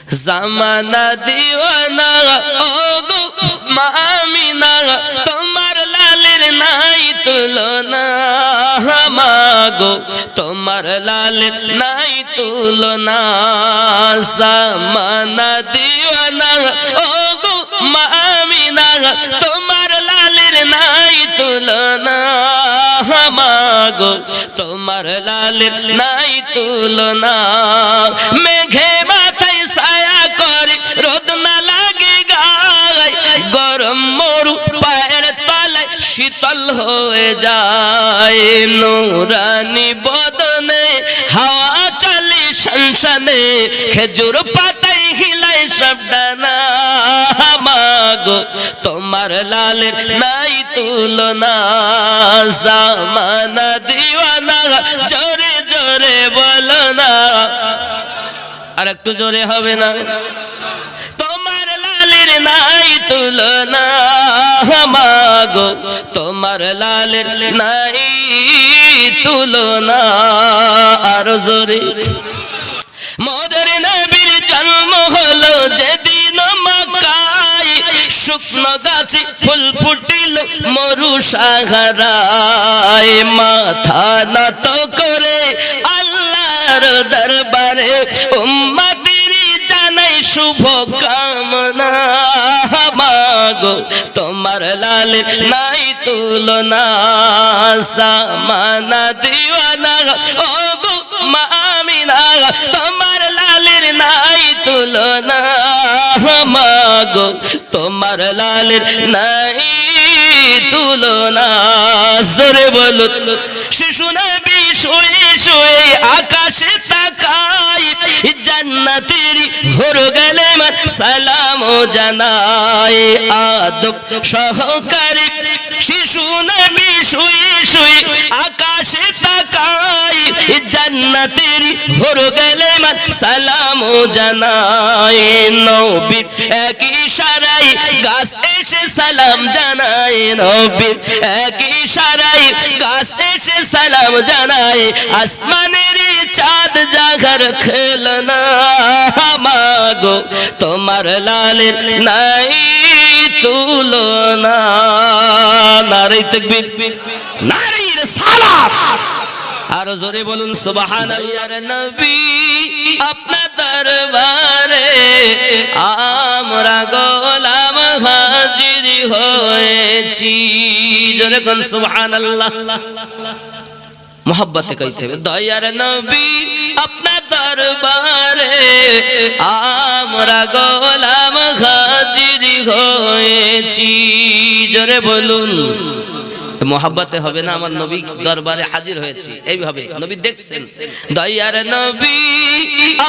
জামানা দিওয়ানা ও গো মা আমিনা তোমার লালের নাই তুলনা মাগো তোমার লালের নাই তুলনা জামানা দিওয়ানা ও গো মা আমিনা তোমার লালের নাই তুলনা মাগো তোমার লালের নাই তুলনা মেঘে মাথায় ছায়া করে রোদ না লাগে গায় গরম মরু পায়ের তলায় শীতল হয়ে যায় নূরানি বদনে হাওয়া চলে শনশনে খেজুর পাতায় হিলায় সব ডানা মাগো তোমার লালের নাই তুলনা জামানা দিওয়ানা জোরে জোরে বলো না আর একটু জোরে হবে না তোমার লালের নাই তুলনা মাগো তোমার লালের নাই তুলনা আর জোরে মোদের নবীর জন্ম হলো যেদিন মক্কায় শুকনো গাছে ফুল ফুটিল মরু সাহারায় মাথা নত করে আল্লাহর দরবারে উম্মতের জানাই শুভ কামনা মাগো তোমার লালের নাই তুলনা জামানা দিওয়ানা ও গো মা আমিনা তোমার লালের নাই তুলনা মাগো তোমার লালের নাই তুলনা জোরে বলো শিশু নবী শুয়ে শুয়ে আকাশে তাকায় জান্নাতের ঘর গেলে সালাম জানায় আদব সহকারে শিশু নবী শুয়ে শুয়ে আকাশে তাকায় জান্নাতের ঘর গেলে সালাম জানায় নবীর এক ইশারায় গাছ এসে সালাম জানায় নবীর এক ইশারায় গাছ এসে সালাম জানায় আসমানের চাঁদ জাগর খেলনা মাগো তোমার লালের নাই তুলনা নারে তাকবীর নারে সালাত আর জোরে বলুন সুবহানাল্লাহ নবী আপনার দরবারে আমরা গোলাম হাজির হয়েছি জোরে কোন সুবহানাল্লাহ মোহব্বতে কইতে হবে দয়ার নবী আপনার দরবারে আমরা গোলাম হাজির হয়েছি জোরে বলুন মোহাব্বতে হবে না আমার নবী দরবারে হাজির হয়েছি এইভাবে নবী দেখছেন দয়ার নবী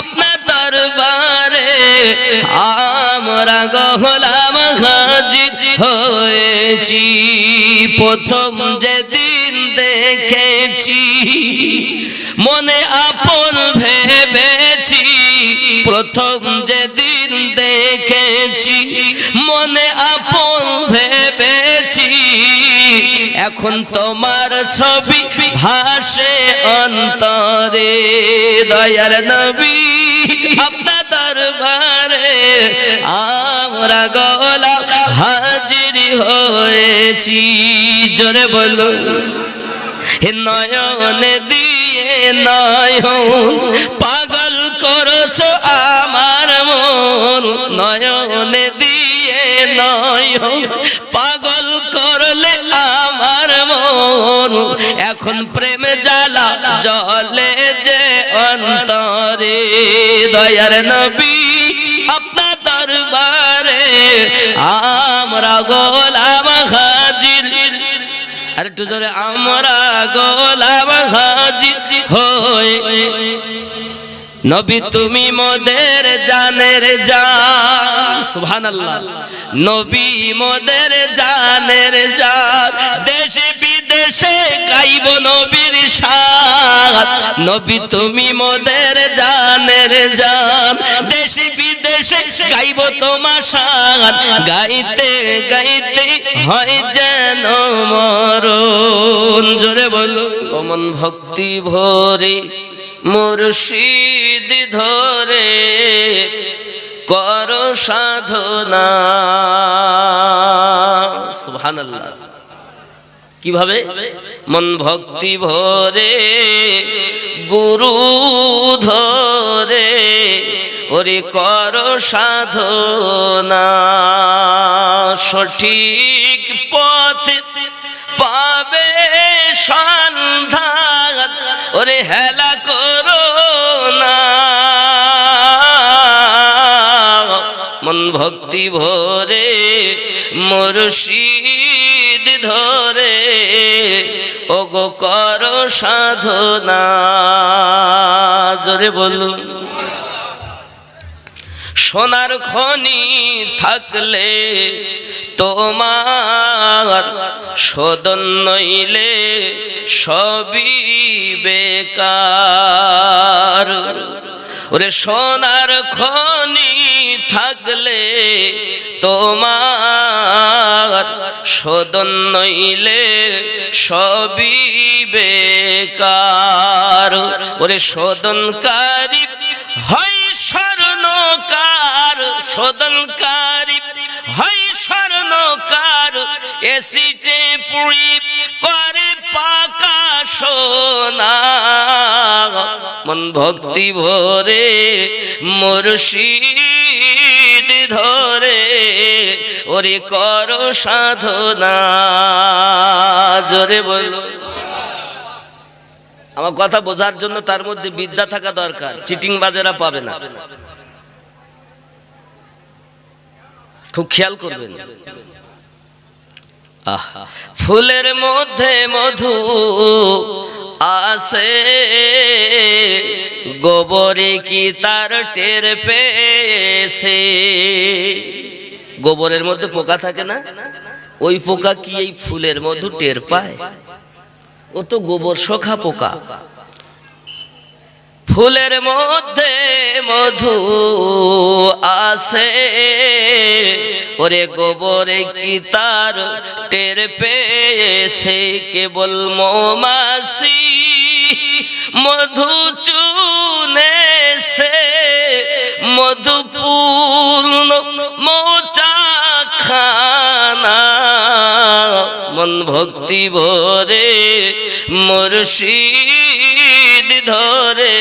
আপনার দরবারে আমরা গোলাম হাজির হয়েছি প্রথম যেদিন দেখেছি মনে আপন ভেবেছি প্রথম যেদিন দেখেছি মনে আপন ভেবেছি এখন তোমার ছবি ভাসে অন্তরে দয়ার নবী আপনার দরবারে আমরা গোলাম হাজির হয়েছি জোরে বলো নয়ন দিয়ে নয়ন পাগল করছো আমার মন নয়ন দিয়ে নয়ন পাগল করলে আমার মন এখন প্রেম জ্বালা জ্বলে যে অন্তরে দয়ার নবী আপনার দরবারে আমরা গোলাম হাজির আর একটু জোরে আমরা গোলাম হাজির হয়ে নবী তুমি মোদের জানের জান সুবহানাল্লাহ নবী মোদের জানের জান দেশে বিদেশে গাইব নবীর শান নবী তুমি মোদের জানের জান দেশে বিদেশে গাইব তোমার শান গাইতে গাইতে হয় যেন মরণ জোরে বলো অমন ভক্তি ভরে মুর্শিদ ধরে কর সাধনা। সুবহানাল্লাহ। কিভাবে? মন ভক্তি ভরে গুরু ধরে ওরে কর সাধনা, সঠিক পথে পাবে সন্ধান ওরে হেলা করো না। মন ভক্তি ভরে মুর্শিদ ধরে ওগো কর সাধনা। জোরে বলুন। সোনার খনি থাকলে তোমার শোধন নইলে সবই বেকার। ওরে সোনার খনি থাকলে তোমার শোধন নইলে সবই বেকার। ওরে শোধনকারী হয় স্বর্ণকার, শোধনকারী হয় স্বর্ণকার, এসিটে পুরি করে পাকা সোনা। মন ভক্তি ভরে মুর্শিদ ধরে ওরে কর সাধনা। জোরে বলো। আমার কথা বোঝার জন্য তার মধ্যে বিদ্যা থাকা দরকার, চিটিং বাজেরা পাবে না, খুব খেয়াল করবেন। ফুলের মধ্যে মধু আছে, গোবরে কি তার টের পেয়েছে? গোবরের মধ্যে পোকা থাকে না, ওই পোকা কি এই ফুলের মধু টের পায়? ও তো গোবর শোখা পোকা। ফুলের মধ্যে মধু আছে, ওরে গোবরে কি তার টের পেয়েছে? কেবল মৌমাছি মধু চুনেছে, মধুপূর্ণ মৌচাখানা। মন ভক্তি ভরে মুর্শিদ ধরে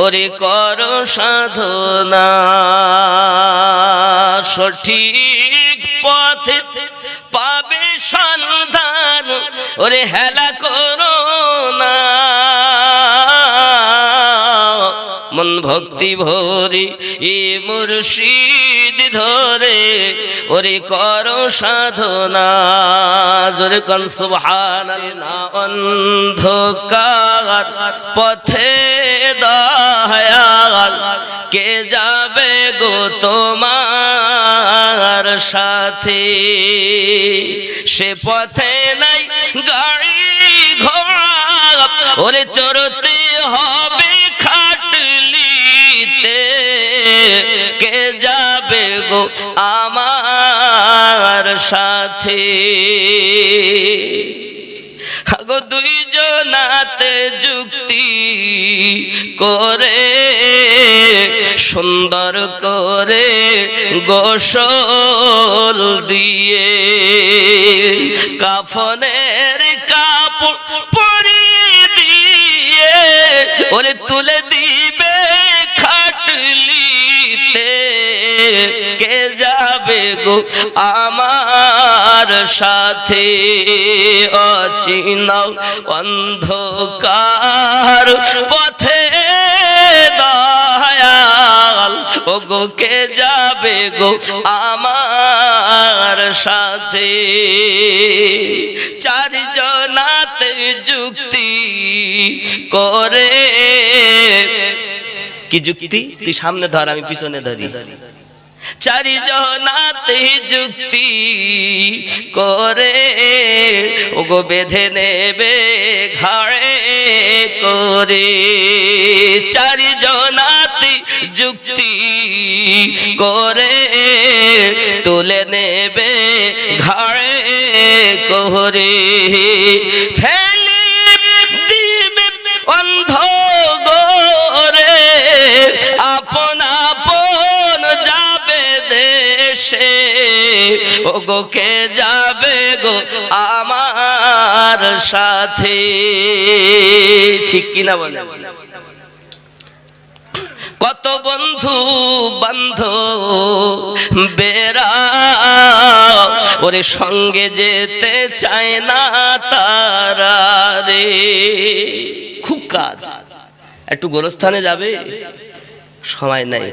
ওরে কর সাধনা। সঠিক পথে পাবে সন্ধান ওরে হেলা করো না। মন ভক্তি ভরি এ মুর্শিদ ধরে ওরে কর সাধনা। জোরে কোন সুবহানাল্লাহ। অন্ধকার পথে দয়াল কে যাবে গো তোমার সাথে? সে পথে নাই গাড়ি ঘোড়া ওরে চড়তে হবে খাটলিতে। কে যাবে গো আমার সাথে? আগো দুইজনাতে যুক্তি করে সুন্দর করে গোসল দিয়ে কাফনের কাপড় পরিয়ে দিয়ে ওরে তুলে দিবে খাটলিতে। কে যাবে গো আমার সাথে? অচিনা অন্ধকার পথে দয়াল ওগো কে যাবে গো আমার সাথে? চারজনাতে যুক্তি করে। কি যুক্তি? তুই সামনে ধর, আমি পিছনে ধরি। চারজনাতে যুক্তি করে ওগো বেঁধে নেবে ঘাড়ে করে। চারজনাতে যুক্তি করে তুলে নেবে ঘাড়ে করে। ফেলে দিবে অন্ধ গোরে আপন আপন ও গো কে যাবে গো আমার সাথে। ঠিক কিনা বলে? কত বন্ধু বান্ধব বেরা ওরে সঙ্গে যেতে চায় না তারা রে। খুব কাজ, একটু গোরস্থানে যাবে, সময় নাই।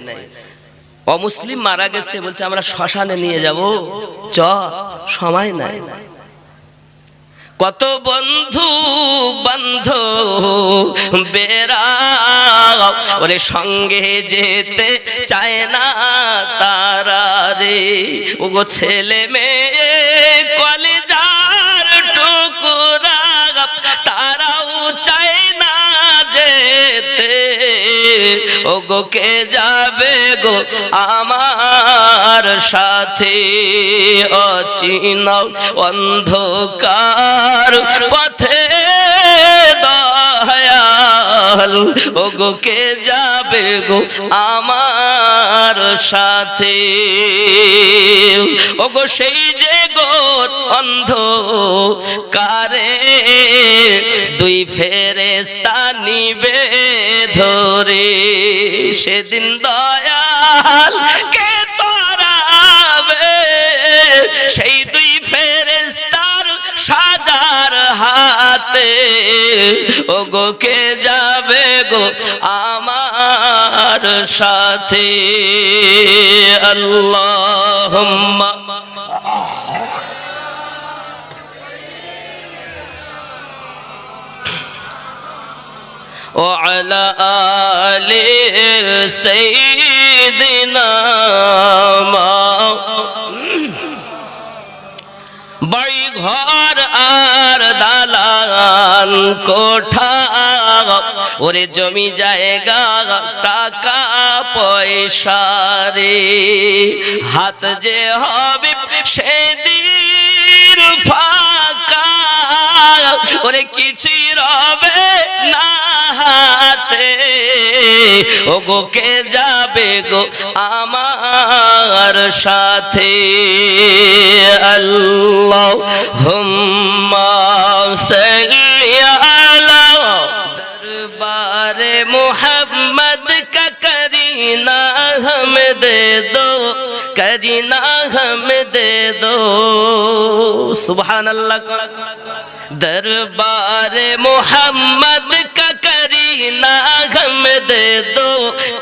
অমুসলিম মারা গেছে, বলছে আমরা শ্মশানে নিয়ে যাব, চ, সময় নাই। কত বন্ধু বান্ধব বেরা ওরে সঙ্গে যেতে চায় না তারা রে। ও গো ছেলে মেয়ে কলেজার টুকরা তারাও চায় না যেতে। ও গো কে যাবে গো আমার সাথে। অচিনা অন্ধকার পথে দয়াল ও গো কে যাবে গো আমার সাথে। ও গো সেই যে গো অন্ধকারে দুই ফেরেশতা নিবে ধরে। সেদিন দয়াল কে তরাবে সেই দুই ফেরেশতার সাজার হাতে। ও গো কে যাবে গো আমার সাথে। আল্লাহুম্মা وعلى آل سيدنا বাড়ি ঘর আর দালান কোঠা ওরে জমি জায়গা টাকা পয়সা রে। হাত যে হবে সেদিন ফাঁকা ওরে কিছুই রবে না হাতে। ও গো কে যাবে গো আমার সাথে। আল্লাহুম্মা সাল্লি আলা দরবারে মুহাম্মদ কা करीना हम दे दो, करीना हम दे दो। सुभान अल्लाह। दरबार मोहम्मद का करीना हम दे दो,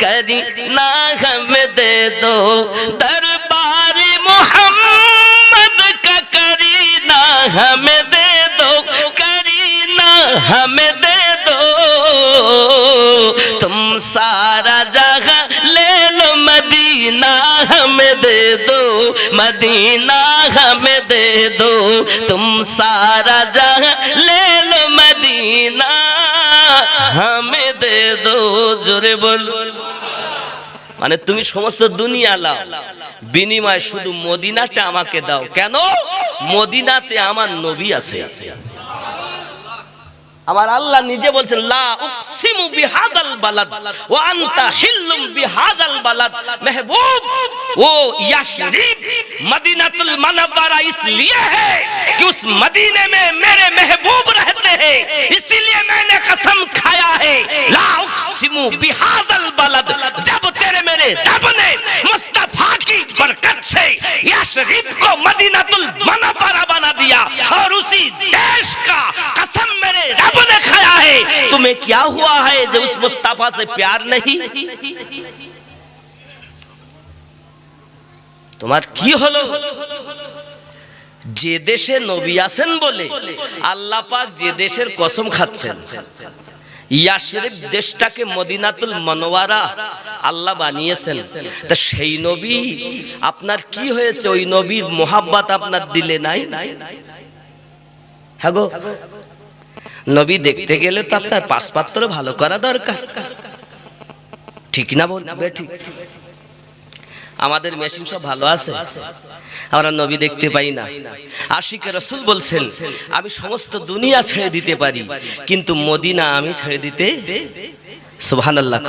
करीना हम दे दो। दरबार मोहम्मद का करीना हम दे दो, करीना हम दे दो। तुम सारा जहां ले लो, मदीना हमें दे दो, मदीना हमें दे दो। तुम सारा जहां ले लो, मदीना हमें दे दो। जोरे बोलो। মানে তুমি সমস্ত দুনিয়া লাও, বিনিময়ে শুধু মদিনাটা আমাকে দাও। কেন? মদিনাতে আমার নবী আছে। আমার আল্লাহ নিজে বলছেন লা উকসিমু বিহাদাল বালাদ ওয়া আনতা হিল্লুম বিহাদাল বালাদ। महबूब वो यशरिब मदीनातुल मुनव्वरा इसलिए है कि उस मदीने में मेरे महबूब रहते हैं, इसीलिए मैंने कसम खाया है ला उकसिमु बिहादाल बालद। जब तेरे मेरे रब ने मुस्तफा की बरकत से यशरिब को मदीनातुल मुनव्वरा बना दिया और उसी देश का कसम मेरे रब ने खाया है, तुम्हें क्या हुआ है जो उस मुस्तफा से प्यार नहीं? তোমার কি হলো? যে দেশে নবী আছেন বলে আল্লাহ পাক যে দেশের কসম খাচ্ছেন, ইয়াশরিব দেশটাকে মদিনাতুল মুনওয়ারা আল্লাহ বানিয়েছেন। তা সেই নবী আপনার কি হয়েছে? ওই নবীর মোহাব্বত আপনার দিলে নাই? হ্যাঁ গো, নবী দেখতে গেলে তো আপনার পাসপত্র ভালো করা দরকার, ঠিক না বলবে? ঠিক। আমাদের মেশিন সব ভালো আছে, আমরা নবী দেখতে পাই না। আশিকে রাসূল বলছেন আমি সমস্ত দুনিয়া ছেড়ে দিতে পারি, কিন্তু মদিনা আমি ছেড়ে দিতে। সুবহানাল্লাহ।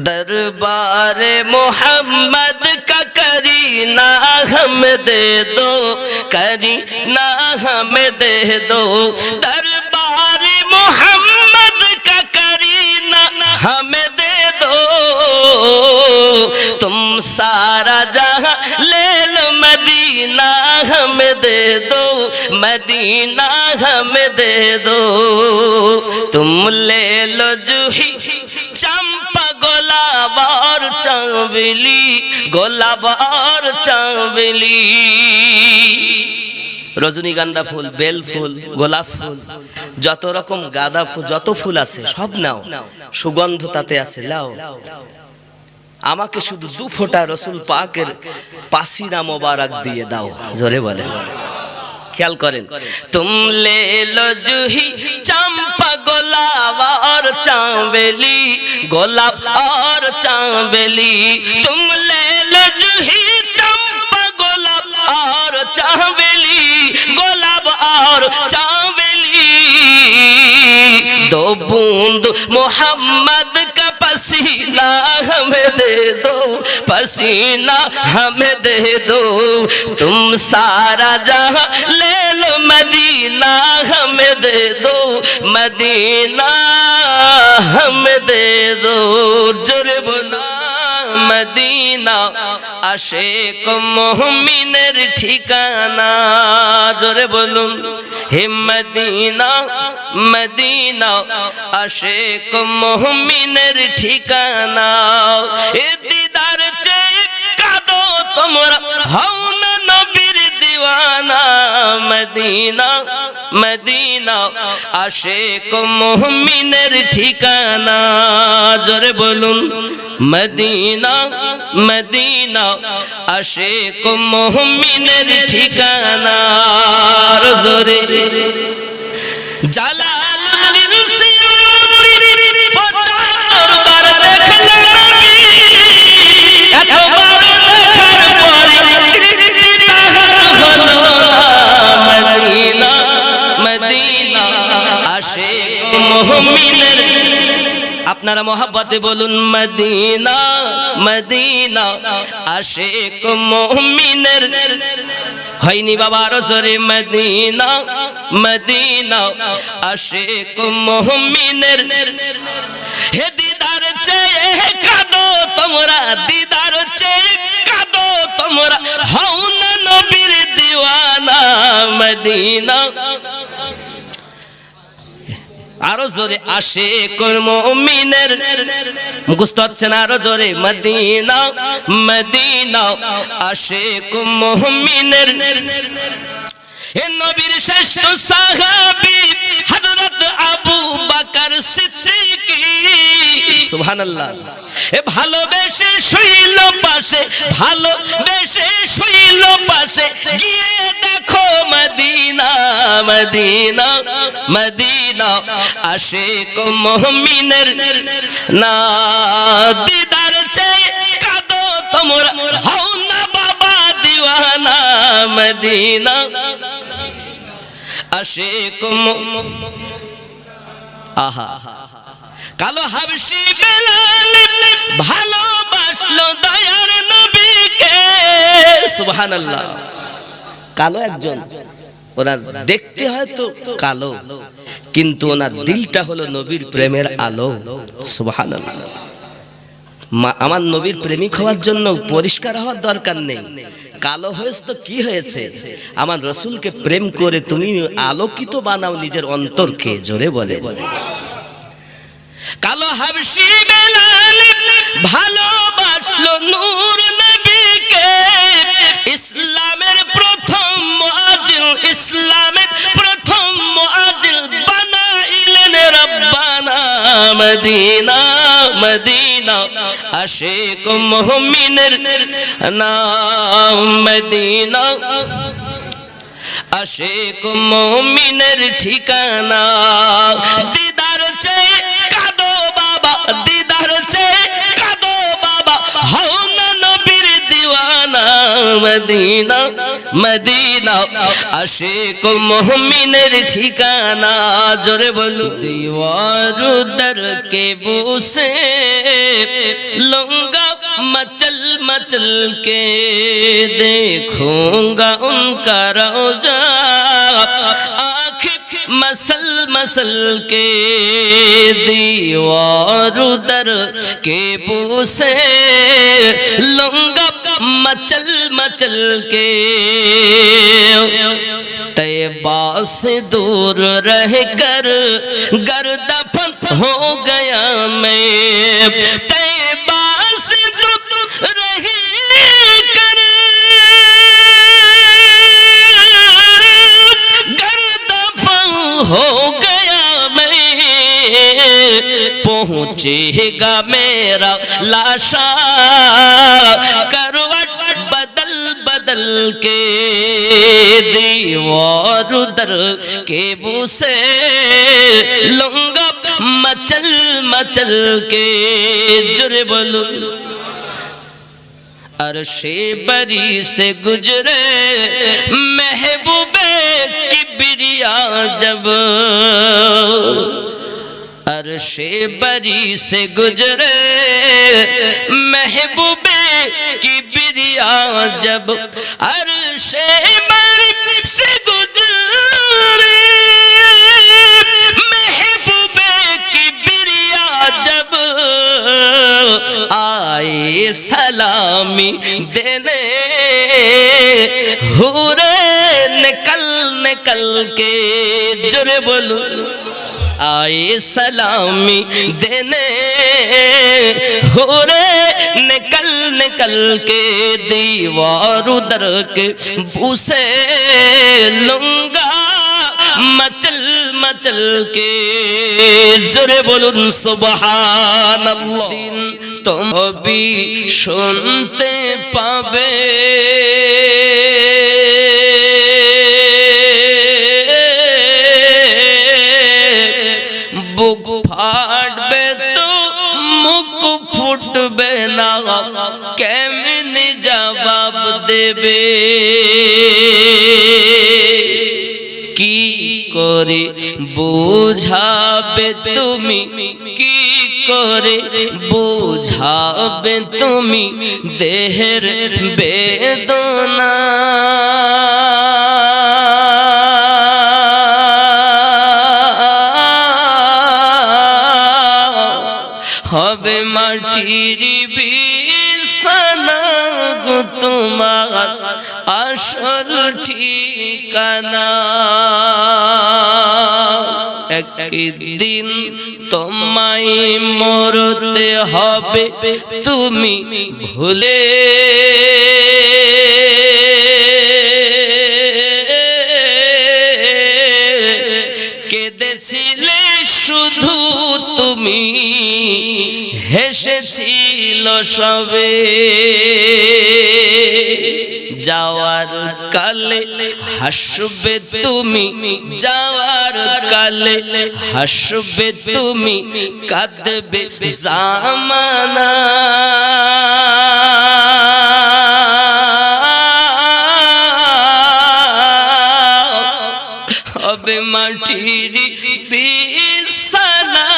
দরবারে মুহাম্মদ কা करीना हमें दे दो, करीना हमें दे दो, दरबार मोहम्मद का करीना हमें दे दो, तुम सारा जहां ले लो मदीना हमें दे दो, मदीना हमें दे दो, तुम ले लो जूही चंपा गोलाब और चांदनी, गोलाब और चांदनी, রজনীগন্ধা ফুল, বেল ফুল, গোলাপ ফুল, যত রকম গাঁদা ফুল, যত ফুল আছে সব নাও, সুগন্ধ তাতে আছে, লাও। আমাকে শুধু 2 ফোঁটা রসুল পাকের পাসিনা মোবারক দিয়ে দাও, জোরে বলেন। ख्याल करें, तुम ले लो जूही चंपा गोलाब और चांदनी, गोलाब और चांदनी, तुम ले लो जूही चंपा गोलाब और चांदनी, गोलाब और चांदनी, 2 बूंद मोहम्मद का पसीना हमें दे दो, पसीना हमें दे दो, तुम सारा जहां ले लो मदीना हमें दे दो, मदीना हमें दे दो, जोरे बोला मदीना आशिक मोमिनेर ठिकाना, जोरे बोलुन हे मदीना, मदीना आशिक मोमिनेर ठिकाना, ए दीदार চেয়ে কাঁদো তোমরা, হও না নবীর दीवाना, मदीना, मदीना आशिक मोमिनेर ठिकाना, जोरे बोलुन मदीना, मदीना आशिक मोमिनेर ठिकाना, जोरे জালালুদ্দিন সিয়ুতি 75 বার দেখলেন নবী, এতবার দেখার পরে তৃপ্তি তাহার হলো না, মদিনা, মদিনা আশিক মুমিনের, আপনারা মহব্বতে বলুন মদিনা, মদিনা আশিক মুমিনের, হয়নি বাবা আরো জোরে মদিনা, মদিনা আশিক মুমিনের, হে দিদার চেয়ে কাঁদো তোমরা, দিদার চেয়ে কাঁদো তোমরা, হও না নবীর দিওয়ানা, মদিনা, আরো জোরে আশিক মুমিনের, মুখস্থ হচ্ছে না, আরো জোরে মদিনা, মদিনা আশিক মুমিনের, এ নবীর শ্রেষ্ঠ সাহাবী হযরত আবু বকর সিদ্দিক, সুবহানাল্লাহ, এ ভালোবেসে শুইল পাশে, ভালোবেসে শুইল পাশে, গিয়ে দেখো মদিনা, মদিনা, মদিনা আশিক মুমিনের, না দিদার চেয়ে কাঁদো তোমরা, হও না বাবা দিওয়ানা, মদিনা আশিক, আহা কালো হাবশি বেলাল ভালোবাসলো দয়ার নবীকে, সুবহানাল্লাহ, কালো একজন, ওনার দেখতে হয়তো কালো কিন্তু ওনার দিলটা হলো নবীর প্রেমের আলো, সুবহানাল্লাহ। আমার নবীর প্রেমিক হওয়ার জন্য পরিষ্কার হওয়ার দরকার নেই, কালো হয়েছে তো কি হয়েছে, আমার রসুলকে প্রেম করে তুমি আলোকিত বানাও নিজের অন্তরকে, জোরে বলে। কালো হাবশি বেলাল ভালোবাসলো নূর নবীকে, ইসলামের প্রথম মুআজ্জিন, ইসলামের প্রথম মুআজ্জিন বানাইলেন রব্বানা, মদিনা, মদিনা আশিক মুমিনের নাম, মদিনা আশিক মুমিনের ঠিকানা, দিদার চেয়ে কাঁদো বাবা, দিদার চেয়ে কাঁদো বাবা, হও না নবীর দিওয়ানা, মদিনা, মদিনা আশিক মুমিনের ঠিকানা, জোরে বলো। दीवार दर के बूसे लूंगा मचल मचल के देखूंगा उनका रोजा, आँखें मसल मसल के दीवार दर के बूसे लूंगा मचल मचल के। तैबा से दूर रह कर गर दफन हो गया मैं, तैबा से दूर रह कर गर दफन हो गया मैं, पहुंचेगा मेरा लाशा करवट बदल बदल के दीवार दर के बूसे लूंगा मचल मचल के। जुरे बोलो अर्शे बरी से गुजरे महबूबे किबरिया जब, अर्शे बरी से गुजरे महबूबे किबरिया जब, अर्शे बरी से गुजरे महबूबे किबरिया जब, आए सलामी देने हुरे निकल निकल के। जुरे बोलो आए सलामी देने होरे निकल निकल के दीवार दर के बूसे लूंगा मचल मचल के। जोरे बोलुन सुबहान अल्लाह। तुम भी सुनते पावे बुक फाड़बे तो मुख फुटबे ना, केमने जवाब देबे की करे बुझाबे तुमी, की करे बुझाबे तुमी देहर बेदना। হবে মাটির বিছানা গো তোমার আসল ঠিকানা, একদিন তোমায় মরতে হবে তুমি ভুলে কেঁদেছিলে শুধু তুমি, হেসেছিল সবে যাওয়ার কালে হাসবে তুমি, যাওয়ার কালে হাসবে তুমি কাঁদবে জামানা। হবে মাটির বিছানা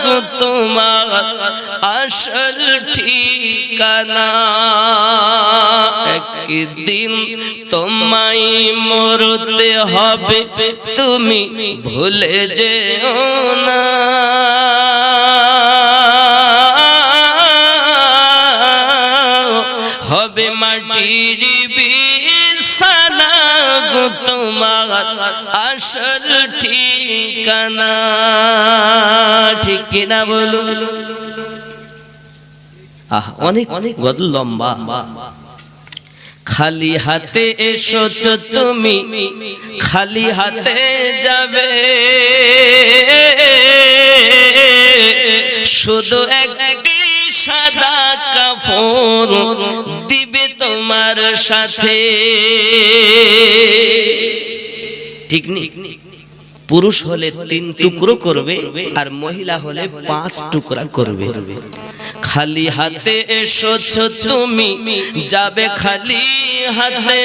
গো তোমার আসল ঠিকানা, একদিন তোমায় মরতে হবে তুমি ভুলে যেও না। হবে মাটির বিছানা গো তোমার আসল ঠিকানা। ঠিক কিনা বলুন? অনেক অনেক গজল লম্বা। খালি হাতে এসেছো তুমি, খালি হাতে যাবে, শুধু একটি সাদা কাফন দিবে তোমার সাথে। ঠিক নেই? পুরুষ হলে 3 টুকরো করবে আর মহিলা হলে 5 টুকরা করবে। খালি হাতে এসেছো তুমি, যাবে খালি হাতে,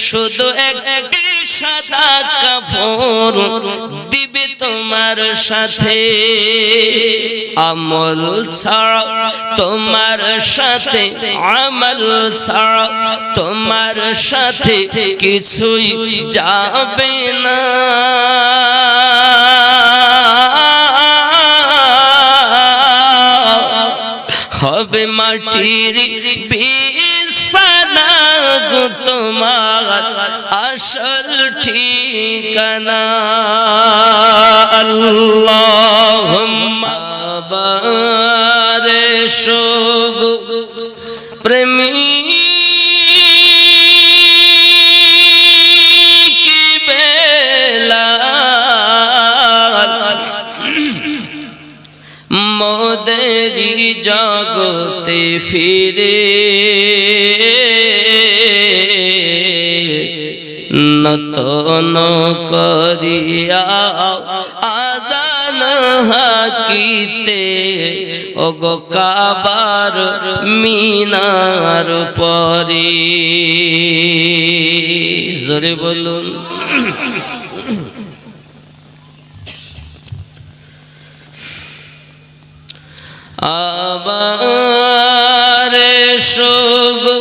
শুধু একটি সাদা কাফন দিবে তোমার সাথে আমল ছাড়া তোমার সাথে আমল ছাড়া তোমার সাথে কিছুই যাবে না হবে মাটির বিছানা গো তোমার আসল ঠিকানা আল্লাহুম্মা বারিশু প্রেমী কি বেলাল মোদেরি জগতে ফিরে নতন করিয়া আযান হাকিতে ওগো কাবার মিনার পরে জোরে বলুন আবার সুগো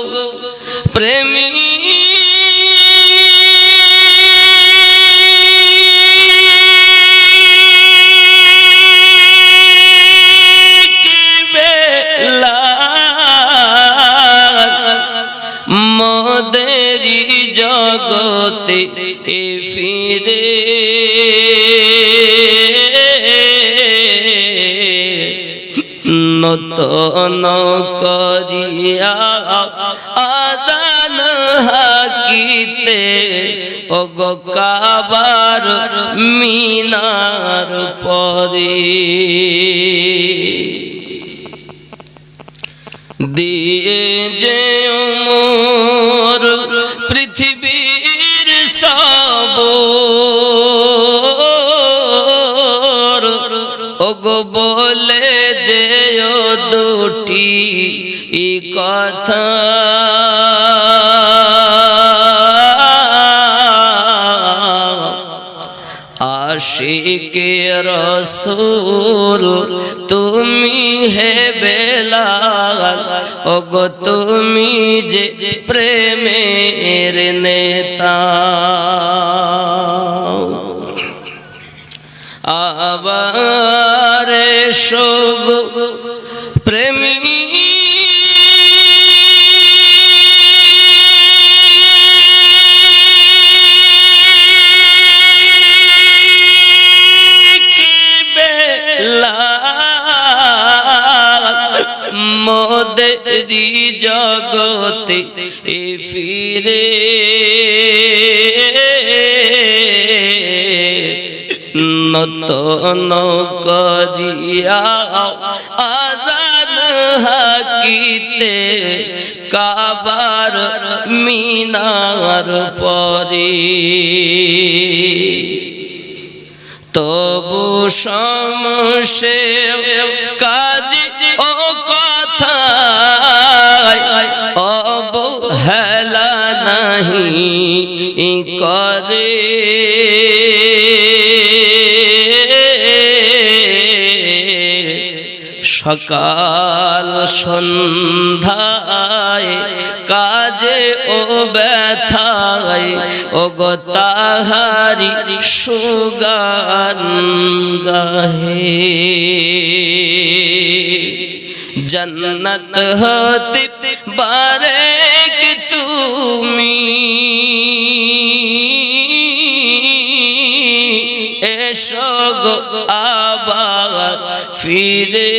প্রেমী মোদেরি জগতে ফিরে নতন করিয়া আযান হাকিতে ওগো কাবার মিনার পরে দিয়ে যে মোর পৃথিবীর সব ওগো বলে যে দুটি কথা আশিকে রাসূল তুমি হে বেলাল ওগো তুমি যে প্রেমের নেতা আবার সুগো প্রেমী মোদেরি জগতে ফিরে নতন করিয়া আযান হাকিতে কাবার মিনার পরে তবু সমসে কাজী ও কথা অবহেলা নাহি করে সকাল সন্ধ্যায় কাজে ও ব্যথায় ওগো তাহারি সুগান গাহে জন্নত হতে বারেক তুমি এসো গো আবার ফিরে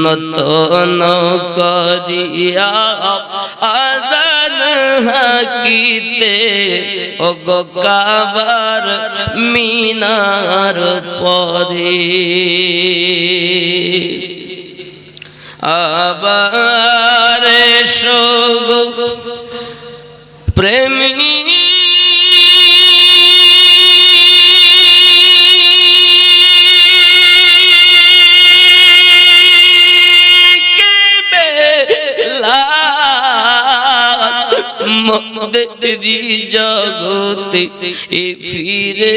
নতন করিয়া আযান হাকিতে ওগো কাবার মিনার পরে আবার সুগো প্রেমী মোদেরি হতে ফিরে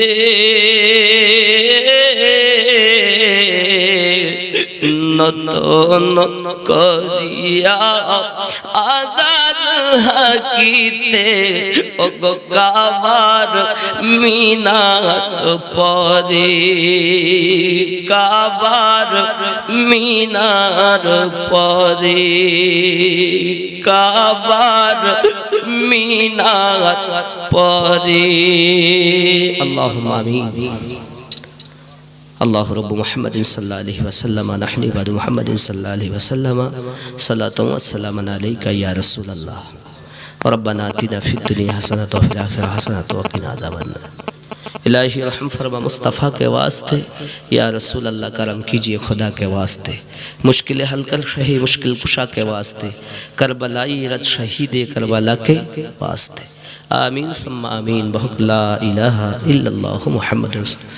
নতন করিয়া আজাদ হাকিতে ওগো কাবার মিনার পরে কাবার মিনার পরে কাবার মিনার পরে আল্লাহুম্মা আমিন الله رب محمد صلى الله عليه وسلم نحن عباد محمد صلى الله عليه وسلم صلاة والسلام عليك يا رسول الله ربنا آتنا في الدنيا حسنة وفي الآخرة حسنة وقنا عذاب النار इलाही रहम फरमा मुस्तफ़ा के वास्ते या रसूल अल्लाह करम कीजिए खुदा के वास्ते मुश्किल हल कर शही मुश्किल कुशा के वास्ते करबलाई रज शहीद करबला के वास्ते आमीन सुम्मा आमीन बहुक ला इलाहा इल्लल्लाहु मुहम्मद रसूल